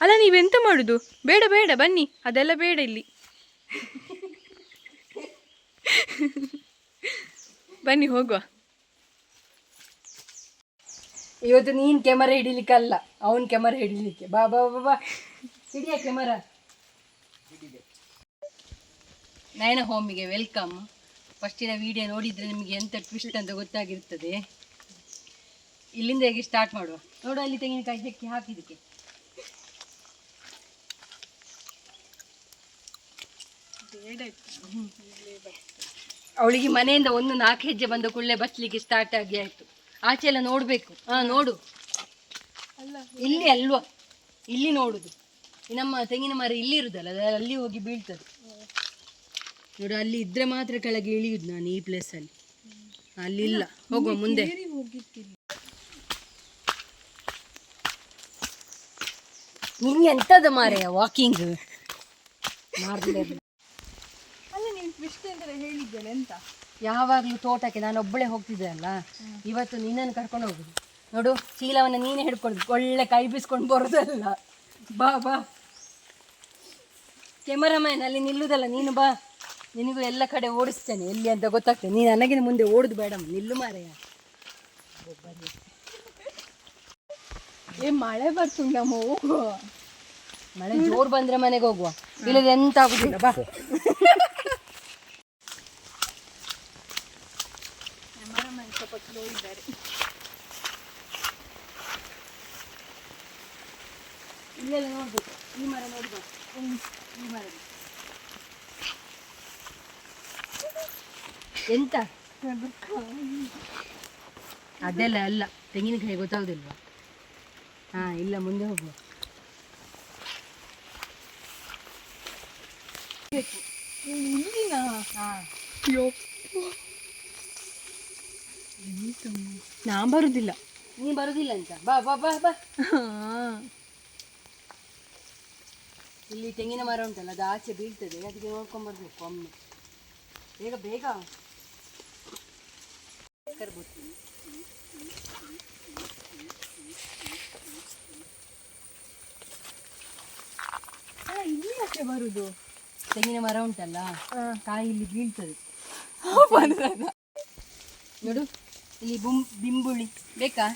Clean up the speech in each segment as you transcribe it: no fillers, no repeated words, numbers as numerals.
ಅಲ್ಲ ನೀವೆಂತ ಮಾಡುದು? ಬೇಡ ಬೇಡ ಬನ್ನಿ, ಅದೆಲ್ಲ ಬೇಡ ಇಲ್ಲಿ. ಬನ್ನಿ ಹೋಗುವ. ಇವತ್ತು ನೀನು ಕ್ಯಾಮರಾ ಹಿಡಿಲಿಕ್ಕಲ್ಲ, ಅವನ್ ಕ್ಯಾಮರಾ ಹಿಡಿಲಿಕ್ಕೆ. ಬಾ ಬಾ ಬಾ ಬಾ, ಹಿಡಿಯ ಕ್ಯಾಮರಾ. ನಯನ ಹೋಮಿಗೆ ವೆಲ್ಕಮ್. ಫಸ್ಟಿನ ವಿಡಿಯೋ ನೋಡಿದರೆ ನಿಮಗೆ ಎಂತ ಟ್ವಿಸ್ಟ್ ಅಂತ ಗೊತ್ತಾಗಿರ್ತದೆ. ಇಲ್ಲಿಂದ ಹೇಗೆ ಸ್ಟಾರ್ಟ್ ಮಾಡುವ ನೋಡು. ಅಲ್ಲಿ ತೆಂಗಿನಕಾಯಿ ಹೆಕ್ಕಿ ಹಾಕಿದಕ್ಕೆ ಅವಳಿಗೆ ಮನೆಯಿಂದ 1-4 ಹೆಜ್ಜೆ ಬಂದ ಕೂಡಲೇ ಬಸ್ಲಿಕ್ಕೆ ಸ್ಟಾರ್ಟ್ ಆಗಿ ಆಯ್ತು. ಆಚೆ ಎಲ್ಲ ನೋಡ್ಬೇಕು. ನೋಡು, ಇಲ್ಲಿ ಅಲ್ವಾ, ಇಲ್ಲಿ ನೋಡುದು. ನಮ್ಮ ತೆಂಗಿನ ಮರ ಇಲ್ಲಿ ಇರುದಲ್ಲ, ಅಲ್ಲಿ ಹೋಗಿ ಬೀಳ್ತದೆ ನೋಡು. ಅಲ್ಲಿ ಇದ್ರೆ ಮಾತ್ರ ಕೆಳಗೆ ಇಳಿಯುದು ನಾನು ಈ ಪ್ಲೇಸಲ್ಲಿ. ಅಲ್ಲಿ ಇಲ್ಲ. ಹೋಗುವ ಮುಂದೆ. ನಿಂಗೆ ಎಂತದ ಮಾರೆಯ ವಾಕಿಂಗ್ ಹೇಳಿದ್ದೇನೆ ಎಂತ. ಯಾವಾಗಲೂ ತೋಟಕ್ಕೆ ನಾನು ಒಬ್ಬಳೇ ಹೋಗ್ತಿದ್ದೆ ಅಲ್ಲ, ಇವತ್ತು ನಿನ್ನನ್ನು ಕರ್ಕೊಂಡು ಹೋಗುದು. ನೋಡು, ಚೀಲವನ್ನು ನೀನೇ ಹಿಡ್ಕೊಳ್ಳೋದು, ಒಳ್ಳೆ ಕೈ ಬೀಸ್ಕೊಂಡು ಬರೋದಲ್ಲ. ಬಾ ಬಾ, ಕ್ಯಾಮರಾಮ್ಯಾನ್ ಅಲ್ಲಿ ನಿಲ್ಲುದಲ್ಲ, ನೀನು ಬಾ. ನಿನಗೂ ಎಲ್ಲ ಕಡೆ ಓಡಿಸ್ತೇನೆ, ಎಲ್ಲಿ ಅಂತ ಗೊತ್ತಾಗ್ತದೆ. ನೀನು ನನಗಿನ ಮುಂದೆ ಓಡುದು ಬೇಡಮ್ಮ, ನಿಲ್ಲು ಮಾರೆಯ. ಮಳೆ ಬರ್ತುಂಟು, ನಮ್ಮ ಹೋಗುವ. ಮಳೆ ಜೋರು ಬಂದ್ರೆ ಮನೆಗೆ ಹೋಗುವ, ಇಲ್ಲದೆ ಎಂತ ಆಗುದಿಲ್ಲ. ಬಾ. ಇಲ್ಲೆಲ್ಲ ನೋಡ್ಬೇಕು, ಈ ಮರ ನೋಡ್ಬೇಕು. ಈ ಮರ ಎಂತ ಅದೆಲ್ಲ ಅಲ್ಲ, ತೆಂಗಿನಕಾಯಿ ಗೊತ್ತಾಗುದಿಲ್ವಾ? ಇಲ್ಲ, ಮುಂದೆ ಹೋಗುವ. ನಾ ಬರುದಿಲ್ಲ. ನೀ ಬರುದಿಲ್ಲ ಅಂತ? ಬಾ ಬಾ ಬಾ ಬಾ. ಇಲ್ಲಿ ತೆಂಗಿನ ಮರ ಉಂಟಲ್ಲ, ಅದು ಆಚೆ ಬೀಳ್ತದೆ, ಅದಕ್ಕೆ ನೋಡ್ಕೊಂಡ್ ಬರ್ಬೇಕು ಒಮ್ಮೆ. ಬೇಗ ಬೇಗ ಇಲ್ಲಿ ಯಾಕೆ ಬರುದು? ತೆಂಗಿನ ಮರ ಉಂಟಲ್ಲ, ಕಾಯಿ ಇಲ್ಲಿ ಬೀಳ್ತದೆ ನೋಡು. ಇಲ್ಲಿ ಬಿಂಬುಳಿ ಬೇಕಾ?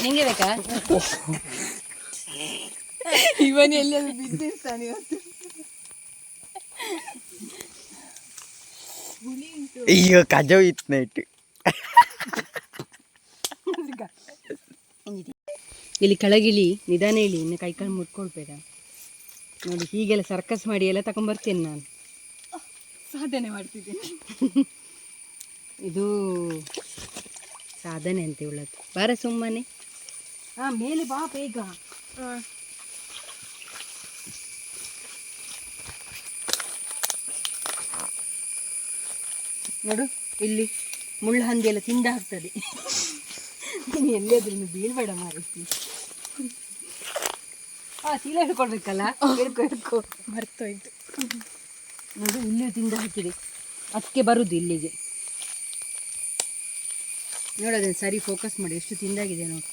ನಿಂಗೆ ಬೇಕಾ? ಇವನ್ ಎಲ್ಲಿಯಾದ್ರೂ ಬಿದ್ದಿರ್ತಾನೆ ಇವತ್ತು. ಅಯ್ಯೋ ಕಜೋ ಇತ್ತು ನೈಟ್. ಇಲ್ಲಿ ಕೆಳಗಿಳಿ, ನಿಧಾನ ಇಳಿ, ಇನ್ನು ಕೈ ಕಾಲು ಮುಟ್ಕೊಳ್ಬೇಡ. ನೋಡಿ, ಹೀಗೆಲ್ಲ ಸರ್ಕಸ್ ಮಾಡಿ ಎಲ್ಲ ತಗೊಂಡ್ಬರ್ತೇನೆ ನಾನು. ಸಾಧನೆ ಮಾಡ್ತಿದ್ದೇನೆ. ಇದು ಸಾಧನೆ ಅಂತ ಉಳ್ಳದು. ಬಾರ ಸುಮ್ಮನೆ. ಮೇಲೆ ಬಾ ಬೇಗ. ನೋಡು, ಇಲ್ಲಿ ಮುಳ್ಳು ಹಂದಿ ಎಲ್ಲ ತಿಂದ ಹಾಕ್ತದೆ. ನೀನು ಎಲ್ಲಿಯಾದ್ರೂ ಇನ್ನು ಬೀಳ್ಬೇಡ ಮಾರೈತಿ. ಚೀಲ ಹಿಡ್ಕೊಳ್ಬೇಕಲ್ಲ, ಹಿಡ್ಕೊ ಬರ್ತೋಯ್ತು. ನೋಡು, ಇಲ್ಲಿಯೂ ತಿಂದ ಹಾಕಿದೆ, ಅದಕ್ಕೆ ಬರುದು ಇಲ್ಲಿಗೆ. ನೋಡೋದನ್ನು ಸರಿ ಫೋಕಸ್ ಮಾಡಿ, ಎಷ್ಟು ತಿಂದಾಗಿದೆ ನೋಡಿ.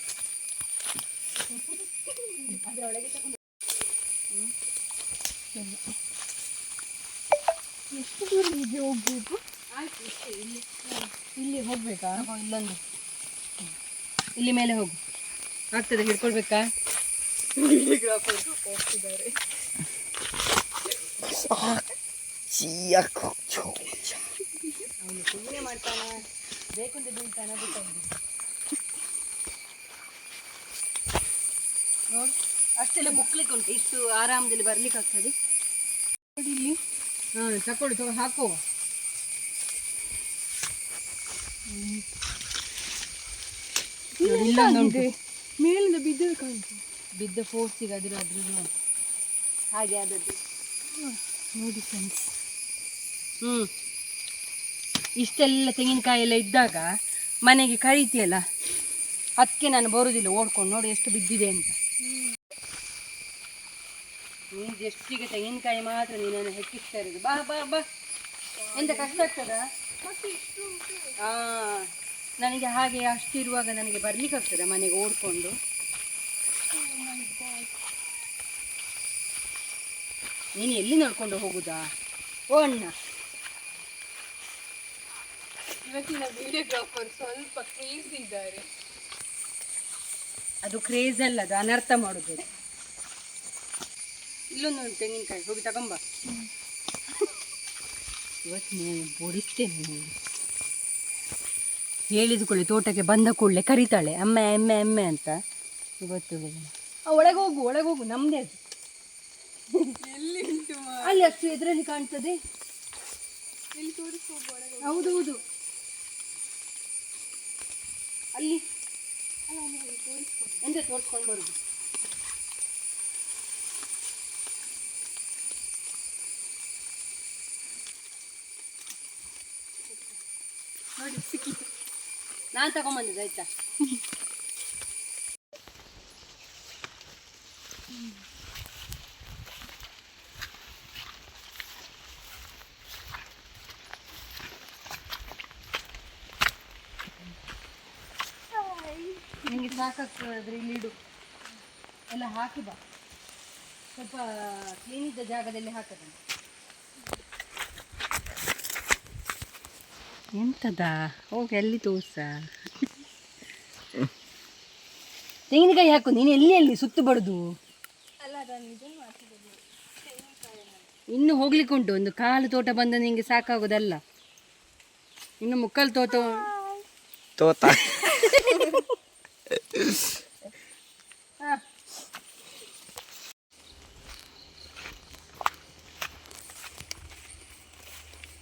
ಎಷ್ಟು ದೂರ ಹೀಗೆ ಹೋಗ್ಬೇಕು? ಆಯ್ತು, ಇಲ್ಲಿ ಹೋಗ್ಬೇಕಾ? ಇಲ್ಲೊಂದು, ಇಲ್ಲಿ ಮೇಲೆ ಹೋಗು. ಆಗ್ತದೆ, ಹಿಡ್ಕೊಳ್ಬೇಕಾ? ಹೋಗ್ತಿದ್ದಾರೆ. ಅವನು ಸುಮ್ಮನೆ ಮಾಡ್ತಾನ, ಬೇಕಂತ ಬೀಳ್ತಾನ ಗೊತ್ತಾಗುದಿಲ್ಲ. ನೋಡು, ಅಷ್ಟೆಲ್ಲ ಬುಕ್ಲಿಕ್ಕೆ ಉಂಟು, ಇಷ್ಟು ಆರಾಮದಲ್ಲಿ ಬರ್ಲಿಕ್ಕೆ ಆಗ್ತದೆ. ನೋಡಿ ಇಲ್ಲಿ. ತಗೊಳ್ಳಿ, ಹಾಕುವ. ಮೇಲಿಂದ ಬಿದ್ದದ ಕಾಣ್ತು. ಬಿದ್ದ ಫೋರ್ಸಿಗೆ ಅದ್ರದ್ದು ಹಾಗೆ ಆದದ್ದು. ನೋಡಿ ಫ್ರೆಂಡ್ಸ್, ಇಷ್ಟೆಲ್ಲ ತೆಂಗಿನಕಾಯಿ ಎಲ್ಲ ಇದ್ದಾಗ ಮನೆಗೆ ಕರೀತಿಯಲ್ಲ, ಅದಕ್ಕೆ ನಾನು ಬರುವುದಿಲ್ಲ ಓಡ್ಕೊಂಡು. ನೋಡಿ ಎಷ್ಟು ಬಿದ್ದಿದೆ ಅಂತ. ನೀನು ಜಸ್ಟಿಗೆ ತೆಂಗಿನಕಾಯಿ ಮಾತ್ರ ನೀನನ್ನು ಹೆಚ್ಚಿಸ್ತಾ ಇರೋದು. ಬಾ ಬಾ ಬಾ. ಎಂತ ಕಷ್ಟ ಆಗ್ತದ? ನನಗೆ ಹಾಗೆ ಅಷ್ಟಿರುವಾಗ ನನಗೆ ಬರ್ಲಿಕ್ಕೆ ಆಗ್ತದೆ ಮನೆಗೆ ಓಡ್ಕೊಂಡು. ನೀನು ಎಲ್ಲಿ ನಡ್ಕೊಂಡು ಹೋಗುದಾ? ಓ ಅಣ್ಣ, ಇವತ್ತಿನ ವಿಡಿಯೋಗ್ರಾಫರ್ ಸ್ವಲ್ಪ ಕ್ರೇಜ್ ಇದ್ದಾರೆ. ಅದು ಕ್ರೇಜ್ ಅಲ್ಲ, ಅದು ಅನರ್ಥ ಮಾಡುದು. ಇಲ್ಲೊಂದು ತೆಂಗಿನಕಾಯಿ, ಹೋಗಿ ತಗೊಂಬ. ಇವತ್ತು ನೀನು ಬೋಡಿಸ್ತೇನೆ. ನೀನು ಹೇಳಿದ ಕೂಡಲೇ ತೋಟಕ್ಕೆ ಬಂದ ಕೂಡಲೇ ಕರಿತಾಳೆ ಅಮ್ಮ ಎಮ್ಮೆ ಎಮ್ಮೆ ಅಂತ. ಇವತ್ತು ಒಳಗೆ ಹೋಗು, ಒಳಗೆ ಹೋಗು, ನಮ್ಮದೇ ಅದು. ಅಲ್ಲಿ ಅಷ್ಟು ಎದುರಲ್ಲಿ ಕಾಣ್ತದೆ. ಹೌದೌದು, ಅಲ್ಲಿ ಎಂತ ತೋರಿಸ್ಕೊಂಡು ಬರುದು. ನೋಡಿ ಸಿಕ್ಕಿತು, ನಾನು ತಗೊಂಬಂದಿದ್ದೆ ಆಯ್ತಾ. ನಿಮಗೆ ಸಾಕಾಗ್ತದಾದ್ರೆ ಇಲ್ಲಿ ಇಡು, ಎಲ್ಲ ಹಾಕಿ ಬಾ. ಸ್ವಲ್ಪ ಕ್ಲೀನ್ ಇದ್ದ ಜಾಗದಲ್ಲಿ ಹಾಕದ. ಎಂತದ ಹೋಗಿ ಅಲ್ಲಿ ತೋರ್ಸ. ತೆಂಗಿನಕಾಯಿ ಹಾಕು. ನೀನು ಎಲ್ಲಿ ಸುತ್ತು ಬಡುದು. ಇನ್ನು ಹೋಗ್ಲಿಕ್ಕೆ ಉಂಟು. ಒಂದು ಕಾಲು ತೋಟ ಬಂದ ನಿಂಗೆ ಸಾಕಾಗೋದಲ್ಲ. ಇನ್ನು ಮುಕ್ಕಾಲು ತೋಟ. ತೋತ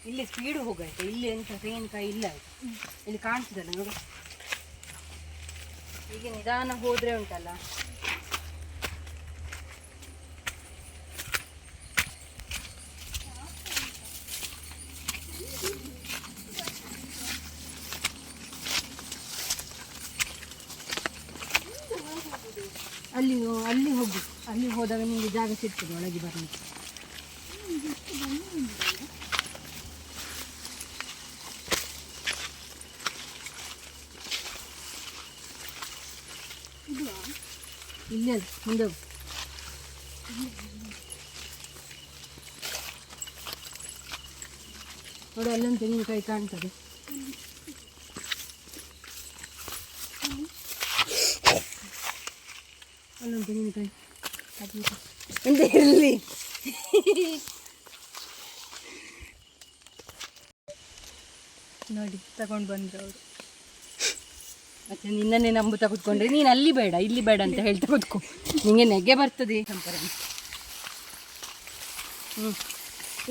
ಇಲ್ಲಿ ಸ್ಪೀಡ್ ಹೋಗಾಯ್ತು. ಇಲ್ಲಿ ಎಂತ ತೆಂಗಿನಕಾಯಿ ಇಲ್ಲ ಆಯ್ತು. ಇಲ್ಲಿ ಕಾಣ್ತದಲ್ಲ ನೋಡು. ಹೀಗೆ ನಿಧಾನ ಹೋದ್ರೆ ಉಂಟಲ್ಲ. ಅಲ್ಲಿ ಅಲ್ಲಿ ಹೋಗು. ಅಲ್ಲಿ ಹೋದಾಗ ನಿಮಗೆ ಜಾಗ ಸಿಗ್ತದೆ ಒಳಗೆ ಬರಲಿಕ್ಕೆ. ಇಲ್ಲಿ ಅದು ಮುಂದೆ ಹೋಗು. ನೋಡಿ ಅಲ್ಲೊಂದು ತೆಂಗಿನಕಾಯಿ ಕಾಣ್ತದೆ. ಅಲ್ಲೊಂದು ತೆಂಗಿನಕಾಯಿ ಎಂತ ಇರಲಿ. ನೋಡಿ ತಗೊಂಡು ಬಂದ್ರು ಅವರು. ಮತ್ತೆ ನಿನ್ನನ್ನೇ ನಂಬುತ್ತಾ ಕೂತ್ಕೊಂಡ್ರೆ ನೀನು ಅಲ್ಲಿ ಬೇಡ ಇಲ್ಲಿ ಬೇಡ ಅಂತ ಹೇಳ್ತಾ ಕೂತ್ಕೊ. ನಿಂಗೆ ನೆಗೆ ಬರ್ತದೆ ಸಂಪರ.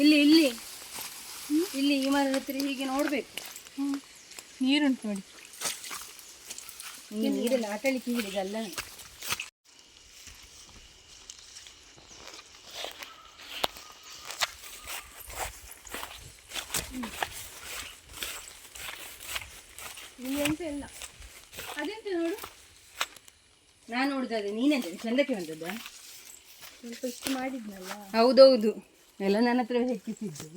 ಇಲ್ಲಿ ಇಲ್ಲಿ ಇಲ್ಲಿ ಈ ಮರದ ಹತ್ತಿರ ಹೀಗೆ ನೋಡ್ಬೇಕು. ನೀರುಂಟು ನೋಡಿ. ನಿಂಗೆ ನೀರಲ್ಲಿ ಆಟಲಿಕ್ಕೆ ಹಿಡಿದಲ್ಲ. ಇಲ್ಲಿ ಎಂತ ಇಲ್ಲ. ಅದೆಂತ ನೋಡು. ನಾನು ನೋಡಿದ್ರೆ ನೀನೆಂತ ಚಂದಕ್ಕೆ ಬಂದದ್ದ? ಸ್ವಲ್ಪ ಇಷ್ಟು ಮಾಡಿದ್ನಲ್ಲ. ಹೌದೌದು, ಎಲ್ಲ ನನ್ನ ಹತ್ರ ಹೆಚ್ಚಿಸಿದ್ದು.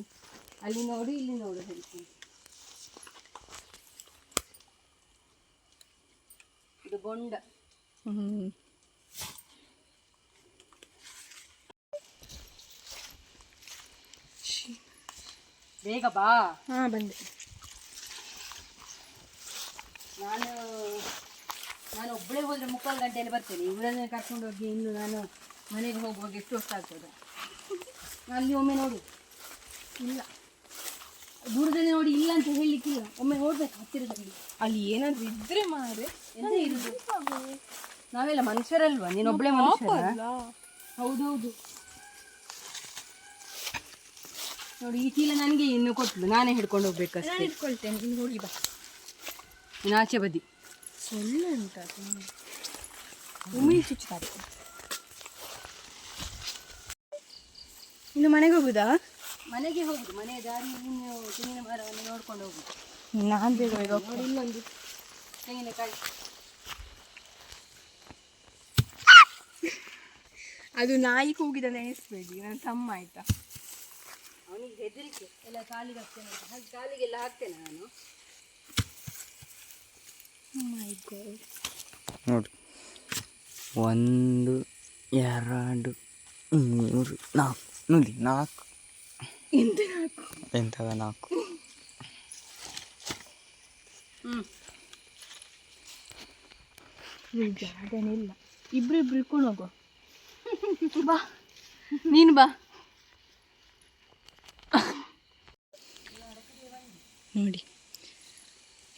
ಅಲ್ಲಿ ನೋಡು ಇಲ್ಲಿ ನೋಡು ಹೇಳ್ತೀನಿ. ಇದು ಬೊಂಡ. ಬೇಗ ಬಾ. ಹಾಂ ಬಂದೆ. ನಾನು ಒಬ್ಬಳೇ ಹೋದರೆ 3/4 ಗಂಟೆಯಲ್ಲಿ ಬರ್ತೇನೆ. ಇವರನ್ನೇ ಕರ್ಕೊಂಡು ಹೋಗಿ ಇನ್ನು ನಾನು ಮನೆಗೆ ಹೋಗುವಾಗ ಎಷ್ಟು ಹೊತ್ತಾಗ್ತದೆ. ಅಲ್ಲಿ ಒಮ್ಮೆ ನೋಡು. ಇಲ್ಲ, ದೂರದಲ್ಲಿ ನೋಡಿ. ಇಲ್ಲ ಅಂತ ಹೇಳಲಿಕ್ಕಿಲ್ಲ, ಒಮ್ಮೆ ನೋಡ್ಬೇಕು ಹತ್ತಿರದಲ್ಲಿ. ಅಲ್ಲಿ ಏನಾದ್ರು ಇದ್ರೆ ಮಾರೆ. ಎಂತ ಇರುದು? ನಾವೆಲ್ಲ ಮನುಷ್ಯರಲ್ವಾ? ನೀನೊಬ್ಬಳೇ ಮನುಷ್ಯರ? ಹೌದೌದು. ನೋಡಿ ಈ ಚೀಲ ನನಗೆ ಇನ್ನು ಕೊಟ್ಲು, ನಾನೇ ಹಿಡ್ಕೊಂಡು ಹೋಗ್ಬೇಕಷ್ಟೇ. ನಾನು ಇಟ್ಕೊಳ್ತೇನೆ, ಇನ್ನು ಹೋಗಿ ಬಾ. ಇನ್ನು ಆಚೆ ಬದಿ ಸೊಳ್ಳೆ ಉಂಟ. ಉಮಿ ಚುಚ್ತಾರೆ. ಇನ್ನು ಮನೆಗೆ ಹೋಗುದಾ? ಮನೆಗೆ ಹೋಗುದು. ಮನೆಯ ದಾರಿ ಇನ್ನು ತೆಂಗಿನ ಮರವನ್ನು ನೋಡ್ಕೊಂಡು ಹೋಗುದು. ನಾನು ಬೇಗ ಬೇಗ ನೋಡಿ ಇಲ್ಲೊಂದು ತೆಂಗಿನಕಾಯಿ. ಅದು ನಾಯಿ ಕೂಗಿದ ನೆನೆಸ್ಬೇಡಿ, ನನ್ನ ತಮ್ಮ ಆಯ್ತಾ. ಅವನಿಗೆ ಹೆದರಿಕೆ ಎಲ್ಲ ಕಾಲಿಗೆ ಹಾಕ್ತೇನೆ ಅಂತ. ಹಾಗೆ ಕಾಲಿಗೆಲ್ಲ ಹಾಕ್ತೇನೆ ನಾನು. ನೋಡಿ 1 2 3 4 ನೋಡಿ 4 ಎಂತದ 4 ಜಾಗನೇ ಇಲ್ಲ. ಇಬ್ರು ಇಟ್ಕೊಂಡು ಹೋಗೋ. ಬಾ ನೀನು ಬಾ. ನೋಡಿ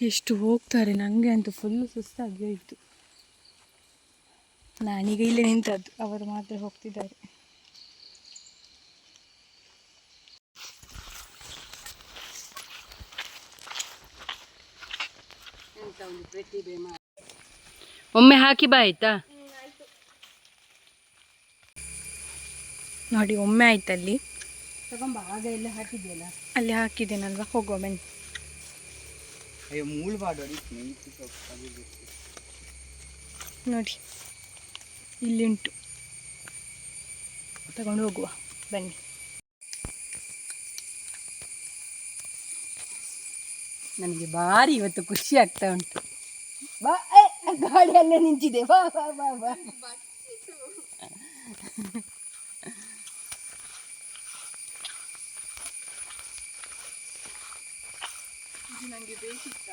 ಎಷ್ಟು ಹೋಗ್ತಾರೆ. ನನಗೆ ಅಂತೂ ಫುಲ್ ಸುಸ್ತಾಗಿ ಹೋಯಿತು. ನಾನೀಗ ಇಲ್ಲೇ ನಿಂತದ್ದು, ಅವರು ಮಾತ್ರ ಹೋಗ್ತಿದ್ದಾರೆ. ಎಂತ ಒಂದು ಪ್ರತಿಭೆ ಒಮ್ಮೆ ಹಾಕಿ ಬಾ ಆಯ್ತಾ. ನೋಡಿ ಒಮ್ಮೆ ಆಯ್ತಲ್ಲಿ. ತಗೊಂಬ. ಆಗ ಎಲ್ಲ ಹಾಕಿದ್ಯಲ್ಲ ಅಲ್ಲಿ ಹಾಕಿದ್ದೇನಲ್ವಾ, ಹೋಗುವ ಬನ್ನಿ. ಅಯ್ಯೋ ಮೂಳ್ಬಾರ್ದು. ನೋಡಿ ಇಲ್ಲಿಂಟು, ತಗೊಂಡು ಹೋಗುವ ಬನ್ನಿ. ನನಗೆ ಭಾರಿ ಇವತ್ತು ಖುಷಿ ಆಗ್ತಾ ಉಂಟು. ಬಾ, ಗಾಡಿ ಅಲ್ಲೇ ನಿಂತಿದೆ. ಬಾ ಬಾ ಬಾ ಬಾ. ನನಗೆ ಬೇಕಿತ್ತ.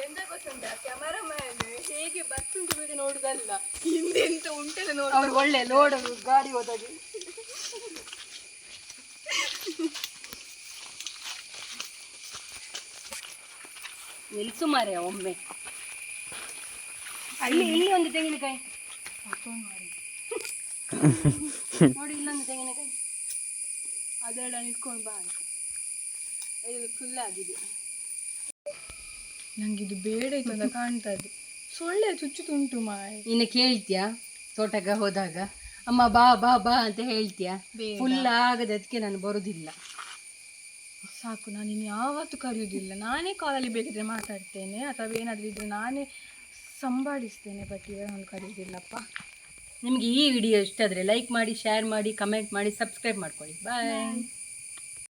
ಎಂತ ಗೊತ್ತುಂಟ, ಕ್ಯಾಮರಾಮ್ಯಾನ್ ಹೇಗೆ ಬರ್ತುಂಟು ಬಿಡಿ ನೋಡುದಲ್ಲ, ಹಿಂದೆ ಎಂತ ಉಂಟಲ್ಲ ನೋಡಿ. ಅವ್ರು ಒಳ್ಳೆ ಲೋಡರು ಗಾಡಿ ಹೋದಾಗ. ನಿಲ್ಸು ಮಾರೆ ಒಮ್ಮೆ. ಇಲ್ಲಿ ಒಂದು ತೆಂಗಿನಕಾಯಿ ನೋಡಿ, ಇಲ್ಲೊಂದು ತೆಂಗಿನಕಾಯಿ. ಅದೆರಡ ಇಟ್ಕೊಂಡು ಬಾ ಅಂತ. ಇದು ಫುಲ್ ಆಗಿದೆ. ನಂಗಿದು ಬೇಡ ಇತ್ತಂತ ಕಾಣ್ತದೆ. ಸೊಳ್ಳೆ ಚುಚ್ಚುತ್ತುಂಟು ಮಾಯ. ಇನ್ನು ಕೇಳ್ತೀಯಾ ತೋಟಕ್ಕೆ ಹೋದಾಗ, ಅಮ್ಮ ಬಾ ಬಾ ಬಾ ಅಂತ ಹೇಳ್ತೀಯಾ? ಫುಲ್ ಆಗದೆ, ಅದಕ್ಕೆ ನಾನು ಬರುದಿಲ್ಲ. ಸಾಕು, ನಾನು ಇನ್ನು ಯಾವತ್ತೂ ಕರೆಯುವುದಿಲ್ಲ. ನಾನೇ ಕಾಲಲ್ಲಿ ಬೇಕಿದ್ರೆ ಮಾತಾಡ್ತೇನೆ, ಅಥವಾ ಏನಾದರೂ ಇದ್ರೆ ನಾನೇ ಸಂಭಾಳಿಸ್ತೇನೆ. ಬಟ್ ಇವಾಗ ನಾನು ಕರೆಯುವುದಿಲ್ಲಪ್ಪ. ನಿಮಗೆ ಈ ವಿಡಿಯೋ ಇಷ್ಟ ಆದರೆ ಲೈಕ್ ಮಾಡಿ, ಶೇರ್ ಮಾಡಿ, ಕಮೆಂಟ್ ಮಾಡಿ, ಸಬ್ಸ್ಕ್ರೈಬ್ ಮಾಡ್ಕೊಳ್ಳಿ. ಬಾಯ್.